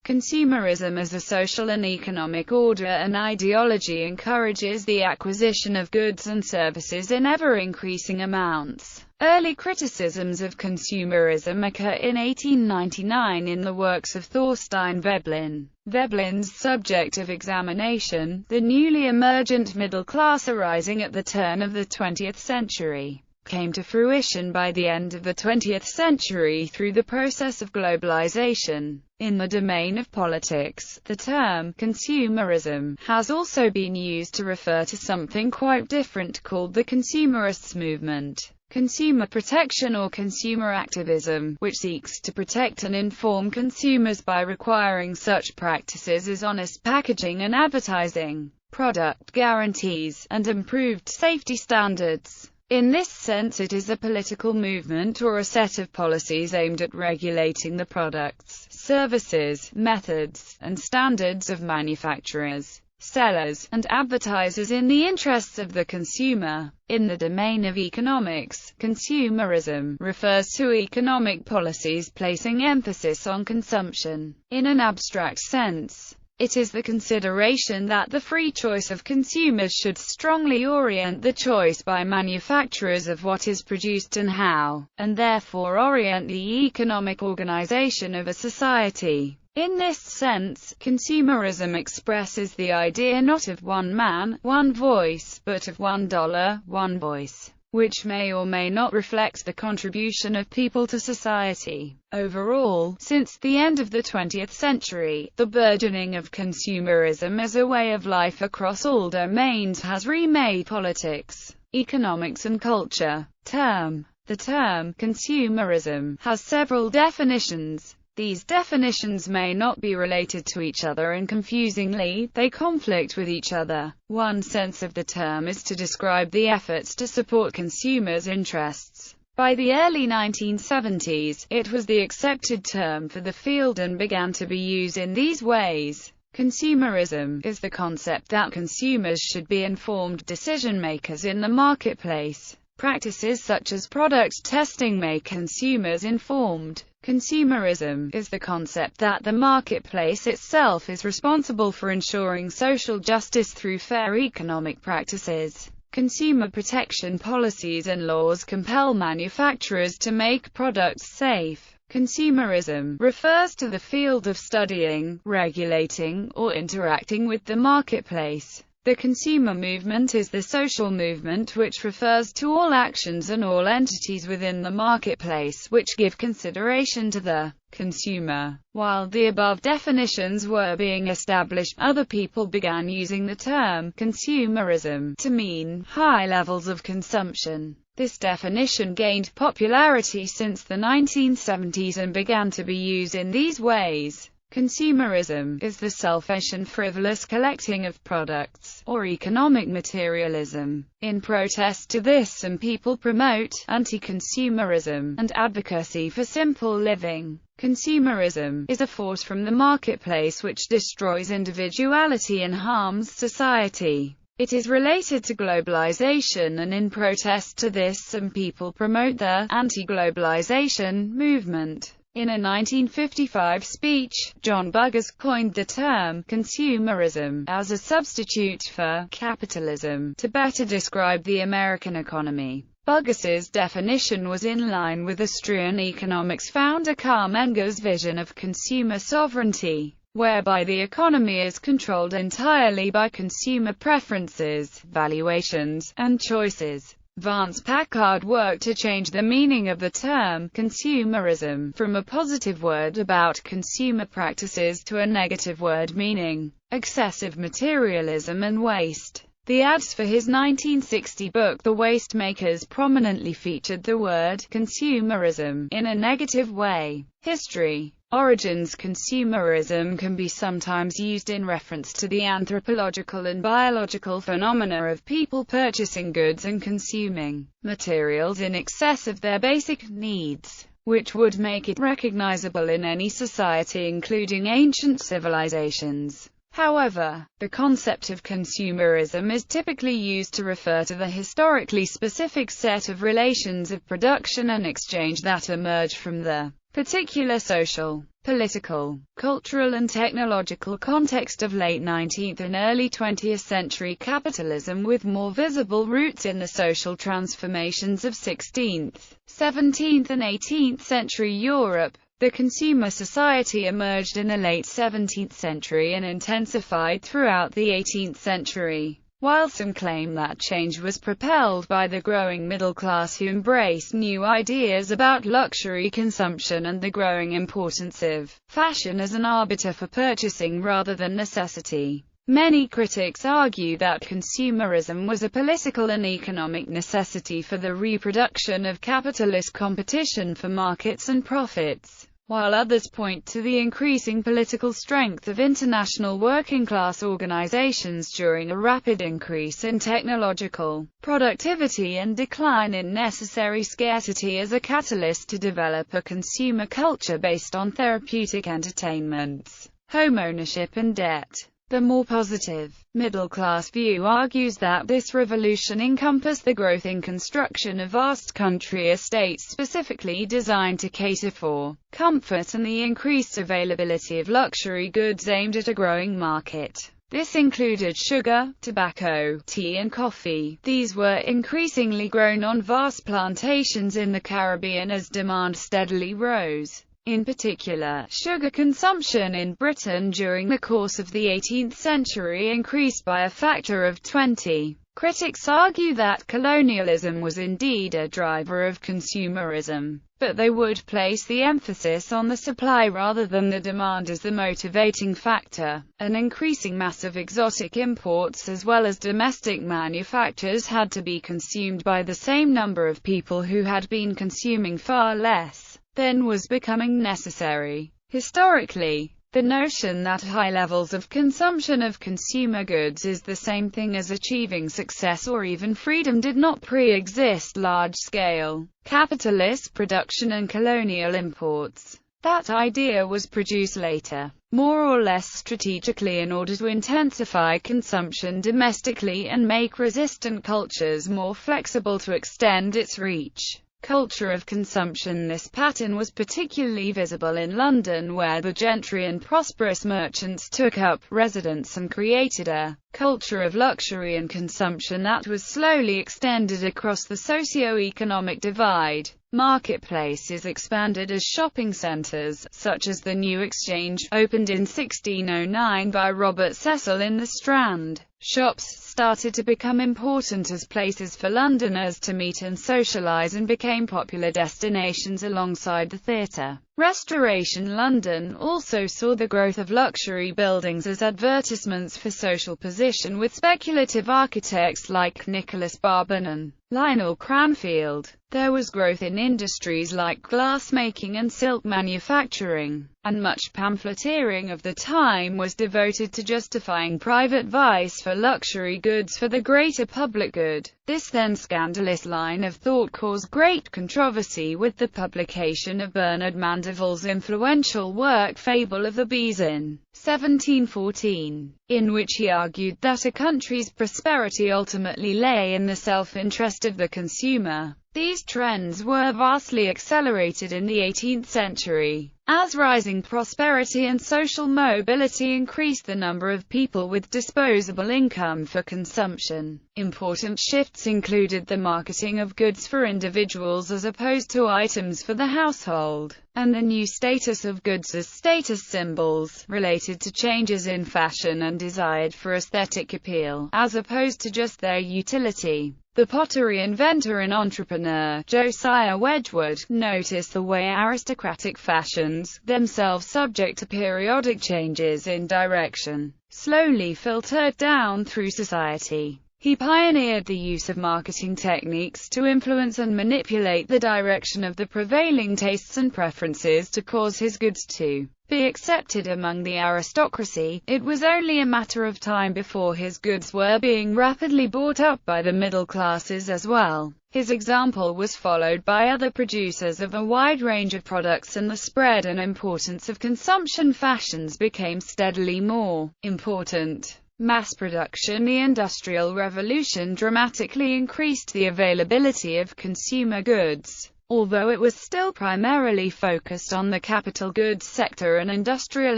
Consumerism as a social and economic order and ideology encourages the acquisition of goods and services in ever-increasing amounts. Early criticisms of consumerism occur in 1899 in the works of Thorstein Veblen. Veblen's subject of examination, the newly emergent middle class arising at the turn of the 20th century, came to fruition by the end of the 20th century through the process of globalization. In the domain of politics, the term consumerism has also been used to refer to something quite different called the Consumerists movement. Consumer protection or consumer activism, which seeks to protect and inform consumers by requiring such practices as honest packaging and advertising, product guarantees, and improved safety standards. In this sense, it is a political movement or a set of policies aimed at regulating the products, services, methods, and standards of manufacturers, sellers, and advertisers in the interests of the consumer. In the domain of economics, consumerism refers to economic policies placing emphasis on consumption. In an abstract sense, it is the consideration that the free choice of consumers should strongly orient the choice by manufacturers of what is produced and how, and therefore orient the economic organization of a society. In this sense, consumerism expresses the idea not of one man, one voice, but of $1, one voice, which may or may not reflect the contribution of people to society. Overall, since the end of the 20th century, the burgeoning of consumerism as a way of life across all domains has remade politics, economics and culture. The term consumerism has several definitions. These definitions may not be related to each other and confusingly, they conflict with each other. One sense of the term is to describe the efforts to support consumers' interests. By the early 1970s, it was the accepted term for the field and began to be used in these ways. Consumerism is the concept that consumers should be informed decision-makers in the marketplace. Practices such as product testing make consumers informed. Consumerism is the concept that the marketplace itself is responsible for ensuring social justice through fair economic practices. Consumer protection policies and laws compel manufacturers to make products safe. Consumerism refers to the field of studying, regulating, or interacting with the marketplace. The consumer movement is the social movement which refers to all actions and all entities within the marketplace which give consideration to the consumer. While the above definitions were being established, other people began using the term consumerism to mean high levels of consumption. This definition gained popularity since the 1970s and began to be used in these ways. Consumerism is the selfish and frivolous collecting of products, or economic materialism. In protest to this, some people promote anti-consumerism and advocacy for simple living. Consumerism is a force from the marketplace which destroys individuality and harms society. It is related to globalization, and in protest to this, some people promote the anti-globalization movement. In a 1955 speech, John Burgess coined the term consumerism as a substitute for capitalism to better describe the American economy. Burgess's definition was in line with Austrian economics founder Karl Menger's vision of consumer sovereignty, whereby the economy is controlled entirely by consumer preferences, valuations, and choices. Vance Packard worked to change the meaning of the term consumerism from a positive word about consumer practices to a negative word meaning excessive materialism and waste. The ads for his 1960 book The Waste Makers prominently featured the word consumerism in a negative way. History. Origins. Consumerism can be sometimes used in reference to the anthropological and biological phenomena of people purchasing goods and consuming materials in excess of their basic needs, which would make it recognizable in any society including ancient civilizations. However, the concept of consumerism is typically used to refer to the historically specific set of relations of production and exchange that emerge from the particular social, political, cultural and technological context of late 19th and early 20th century capitalism, with more visible roots in the social transformations of 16th, 17th and 18th century Europe. The consumer society emerged in the late 17th century and intensified throughout the 18th century. While some claim that change was propelled by the growing middle class who embraced new ideas about luxury consumption and the growing importance of fashion as an arbiter for purchasing rather than necessity, many critics argue that consumerism was a political and economic necessity for the reproduction of capitalist competition for markets and profits, while others point to the increasing political strength of international working-class organizations during a rapid increase in technological productivity and decline in necessary scarcity as a catalyst to develop a consumer culture based on therapeutic entertainments, home ownership and debt. The more positive, middle-class view argues that this revolution encompassed the growth in construction of vast country estates specifically designed to cater for comfort and the increased availability of luxury goods aimed at a growing market. This included sugar, tobacco, tea and coffee. These were increasingly grown on vast plantations in the Caribbean as demand steadily rose. In particular, sugar consumption in Britain during the course of the 18th century increased by a factor of 20. Critics argue that colonialism was indeed a driver of consumerism, but they would place the emphasis on the supply rather than the demand as the motivating factor. An increasing mass of exotic imports as well as domestic manufactures had to be consumed by the same number of people who had been consuming far less than was becoming necessary. Historically, the notion that high levels of consumption of consumer goods is the same thing as achieving success or even freedom did not pre-exist large-scale capitalist production and colonial imports. That idea was produced later, more or less strategically in order to intensify consumption domestically and make resistant cultures more flexible to extend its reach. Culture of consumption. This pattern was particularly visible in London, where the gentry and prosperous merchants took up residence and created a culture of luxury and consumption that was slowly extended across the socio-economic divide. Marketplaces expanded as shopping centres, such as the New Exchange, opened in 1609 by Robert Cecil in the Strand. Shops started to become important as places for Londoners to meet and socialise and became popular destinations alongside the theatre. Restoration London also saw the growth of luxury buildings as advertisements for social position, with speculative architects like Nicholas Barbon and Lionel Cranfield. There was growth in industries like glass-making and silk manufacturing, and much pamphleteering of the time was devoted to justifying private vice for luxury goods for the greater public good. This then scandalous line of thought caused great controversy with the publication of Bernard Mandeville's influential work Fable of the Bees in 1714, in which he argued that a country's prosperity ultimately lay in the self-interest of the consumer. These trends were vastly accelerated in the 18th century, as rising prosperity and social mobility increased the number of people with disposable income for consumption. Important shifts included the marketing of goods for individuals as opposed to items for the household, and the new status of goods as status symbols, related to changes in fashion and desired for aesthetic appeal, as opposed to just their utility. The pottery inventor and entrepreneur, Josiah Wedgwood, noticed the way aristocratic fashions, themselves subject to periodic changes in direction, slowly filtered down through society. He pioneered the use of marketing techniques to influence and manipulate the direction of the prevailing tastes and preferences to cause his goods to be accepted among the aristocracy. It was only a matter of time before his goods were being rapidly bought up by the middle classes as well. His example was followed by other producers of a wide range of products, and the spread and importance of consumption fashions became steadily more important. Mass production. The Industrial Revolution dramatically increased the availability of consumer goods. although it was still primarily focused on the capital goods sector and industrial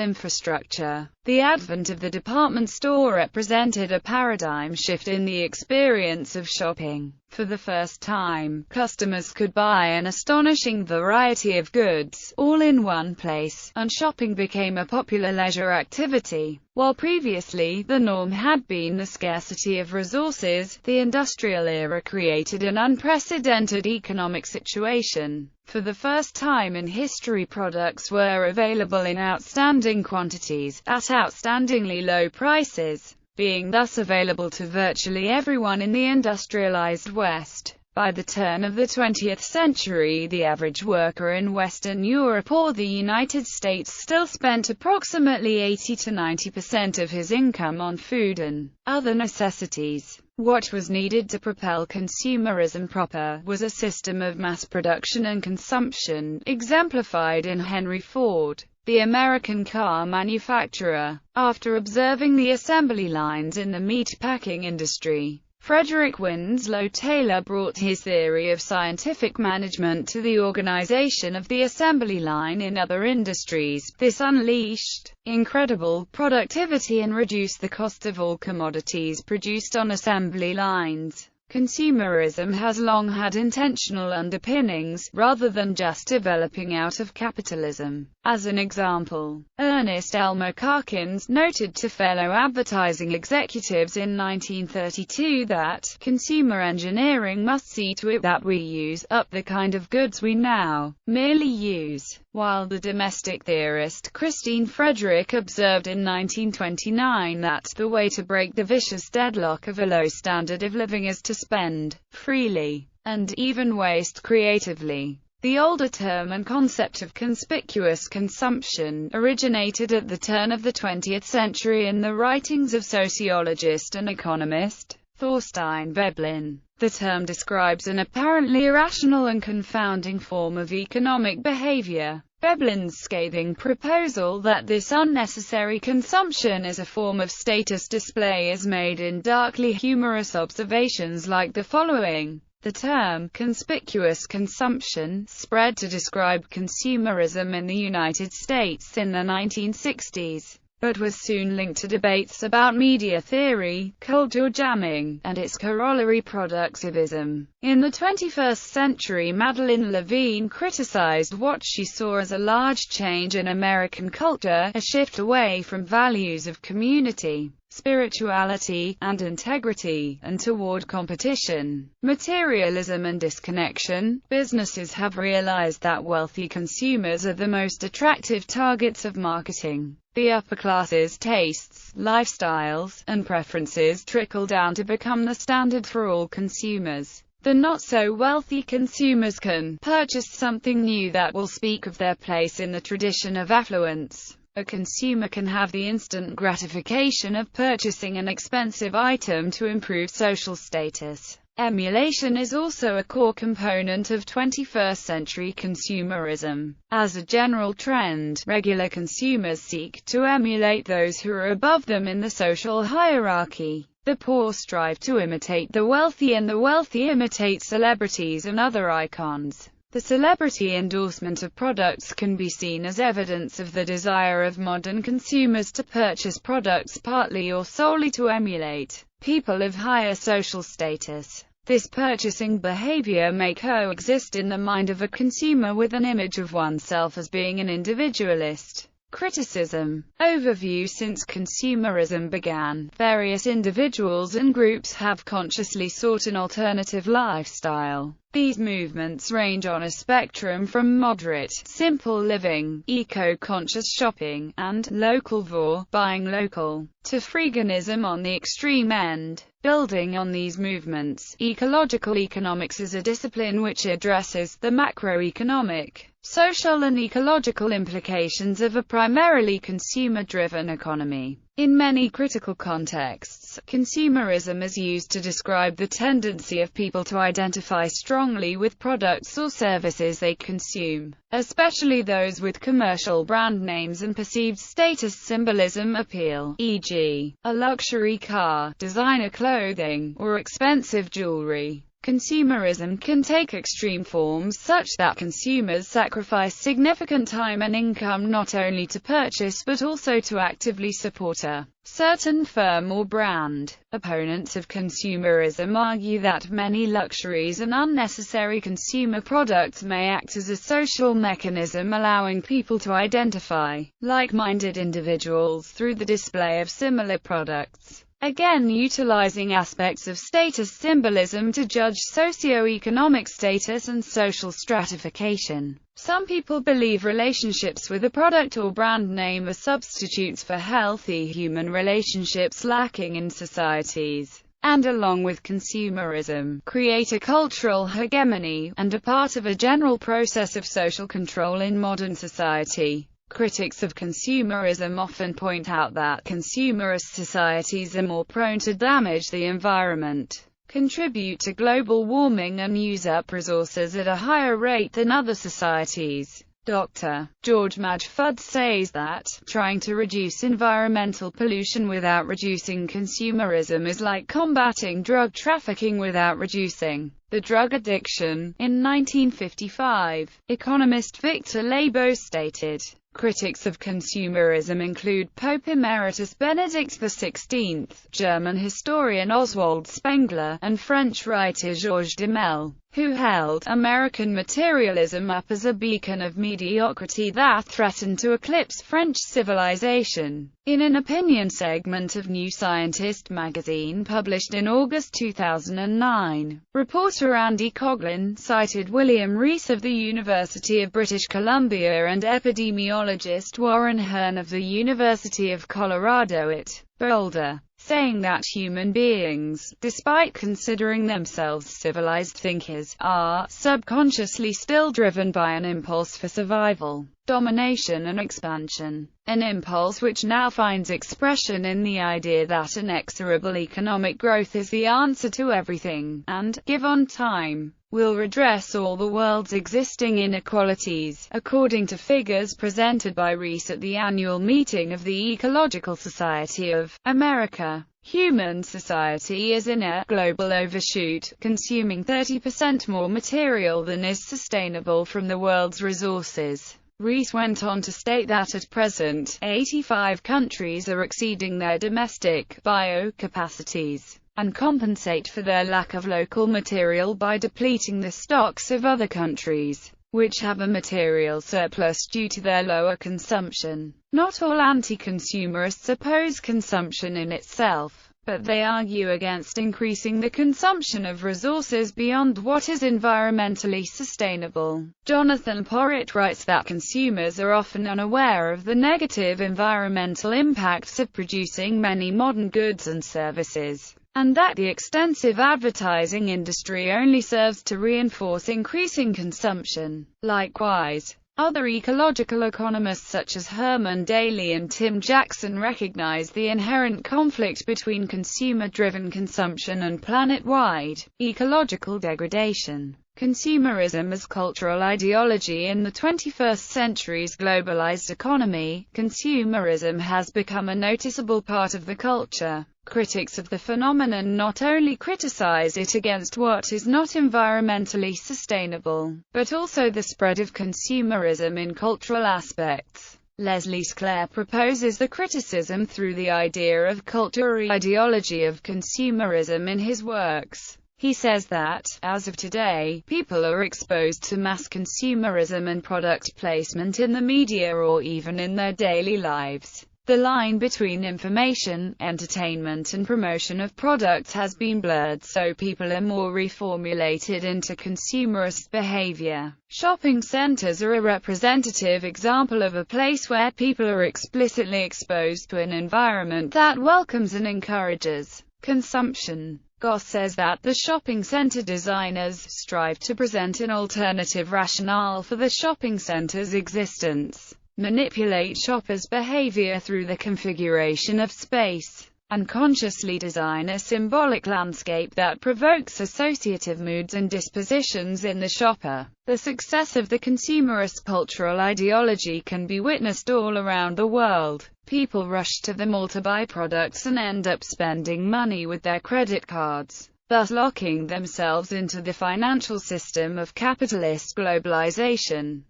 infrastructure. The advent of the department store represented a paradigm shift in the experience of shopping. For the first time, customers could buy an astonishing variety of goods, all in one place, and shopping became a popular leisure activity. While previously the norm had been the scarcity of resources, the industrial era created an unprecedented economic situation. For the first time in history, products were available in outstanding quantities, at outstandingly low prices, being thus available to virtually everyone in the industrialized West. By the turn of the 20th century, the average worker in Western Europe or the United States still spent approximately 80 to 90% of his income on food and other necessities. What was needed to propel consumerism proper was a system of mass production and consumption, exemplified in Henry Ford, the American car manufacturer. After observing the assembly lines in the meat-packing industry, Frederick Winslow Taylor brought his theory of scientific management to the organization of the assembly line in other industries. This unleashed incredible productivity and reduced the cost of all commodities produced on assembly lines. Consumerism has long had intentional underpinnings, rather than just developing out of capitalism. As an example, Ernest Elmer Calkins noted to fellow advertising executives in 1932 that consumer engineering must see to it that we use up the kind of goods we now merely use, while the domestic theorist Christine Frederick observed in 1929 that the way to break the vicious deadlock of a low standard of living is to spend freely, and even waste creatively. The older term and concept of conspicuous consumption originated at the turn of the 20th century in the writings of sociologist and economist Thorstein Veblen. The term describes an apparently irrational and confounding form of economic behavior. Veblen's scathing proposal that this unnecessary consumption is a form of status display is made in darkly humorous observations like the following. The term conspicuous consumption spread to describe consumerism in the United States in the 1960s, but was soon linked to debates about media theory, culture jamming, and its corollary productivism. In the 21st century, Madeline Levine criticized what she saw as a large change in American culture, a shift away from values of community, spirituality, and integrity, and toward competition, materialism and disconnection. Businesses have realized that wealthy consumers are the most attractive targets of marketing. The upper class's tastes, lifestyles, and preferences trickle down to become the standard for all consumers. The not-so-wealthy consumers can purchase something new that will speak of their place in the tradition of affluence. A consumer can have the instant gratification of purchasing an expensive item to improve social status. Emulation is also a core component of 21st-century consumerism. As a general trend, regular consumers seek to emulate those who are above them in the social hierarchy. The poor strive to imitate the wealthy, and the wealthy imitate celebrities and other icons. The celebrity endorsement of products can be seen as evidence of the desire of modern consumers to purchase products partly or solely to emulate people of higher social status. This purchasing behavior may coexist in the mind of a consumer with an image of oneself as being an individualist. Criticism. Overview. Since consumerism began, various individuals and groups have consciously sought an alternative lifestyle. These movements range on a spectrum from moderate, simple living, eco-conscious shopping, and localvore, buying local, to freeganism on the extreme end. Building on these movements, ecological economics is a discipline which addresses the macroeconomic, social and ecological implications of a primarily consumer-driven economy. In many critical contexts, consumerism is used to describe the tendency of people to identify strongly with products or services they consume, especially those with commercial brand names and perceived status symbolism appeal, e.g., a luxury car, designer clothing, or expensive jewelry. Consumerism can take extreme forms such that consumers sacrifice significant time and income not only to purchase but also to actively support a certain firm or brand. Opponents of consumerism argue that many luxuries and unnecessary consumer products may act as a social mechanism, allowing people to identify like-minded individuals through the display of similar products. Again, utilizing aspects of status symbolism to judge socio-economic status and social stratification. Some people believe relationships with a product or brand name are substitutes for healthy human relationships lacking in societies, and along with consumerism, create a cultural hegemony, and are part of a general process of social control in modern society. Critics of consumerism often point out that consumerist societies are more prone to damage the environment, contribute to global warming and use up resources at a higher rate than other societies. Dr. George Madge says that trying to reduce environmental pollution without reducing consumerism is like combating drug trafficking without reducing the drug addiction. In 1955, economist Victor Lebow stated, critics of consumerism include Pope Emeritus Benedict XVI, German historian Oswald Spengler, and French writer Georges Duhamel, who held American materialism up as a beacon of mediocrity that threatened to eclipse French civilization. In an opinion segment of New Scientist magazine published in August 2009, reporter Andy Coughlin cited William Rees of the University of British Columbia and epidemiologist Warren Hearn of the University of Colorado at Boulder, saying that human beings, despite considering themselves civilized thinkers, are subconsciously still driven by an impulse for survival, domination and expansion, an impulse which now finds expression in the idea that inexorable economic growth is the answer to everything, and, given time, will redress all the world's existing inequalities. According to figures presented by Rees at the annual meeting of the Ecological Society of America, human society is in a global overshoot, consuming 30% more material than is sustainable from the world's resources. Rees went on to state that at present, 85 countries are exceeding their domestic bio-capacities, and compensate for their lack of local material by depleting the stocks of other countries, which have a material surplus due to their lower consumption. Not all anti-consumerists oppose consumption in itself, but they argue against increasing the consumption of resources beyond what is environmentally sustainable. Jonathan Porritt writes that consumers are often unaware of the negative environmental impacts of producing many modern goods and services, and that the extensive advertising industry only serves to reinforce increasing consumption. Likewise, other ecological economists such as Herman Daly and Tim Jackson recognize the inherent conflict between consumer-driven consumption and planet-wide ecological degradation. Consumerism as cultural ideology in the 21st century's globalized economy, consumerism has become a noticeable part of the culture. Critics of the phenomenon not only criticize it against what is not environmentally sustainable, but also the spread of consumerism in cultural aspects. Leslie Sclair proposes the criticism through the idea of cultural ideology of consumerism in his works. He says that, as of today, people are exposed to mass consumerism and product placement in the media or even in their daily lives. The line between information, entertainment and promotion of products has been blurred, so people are more reformulated into consumerist behavior. Shopping centers are a representative example of a place where people are explicitly exposed to an environment that welcomes and encourages consumption. Goss says that the shopping center designers strive to present an alternative rationale for the shopping center's existence, manipulate shoppers' behavior through the configuration of space, and consciously design a symbolic landscape that provokes associative moods and dispositions in the shopper. The success of the consumerist cultural ideology can be witnessed all around the world. People rush to the mall to buy products and end up spending money with their credit cards. thus locking themselves into the financial system of capitalist globalization.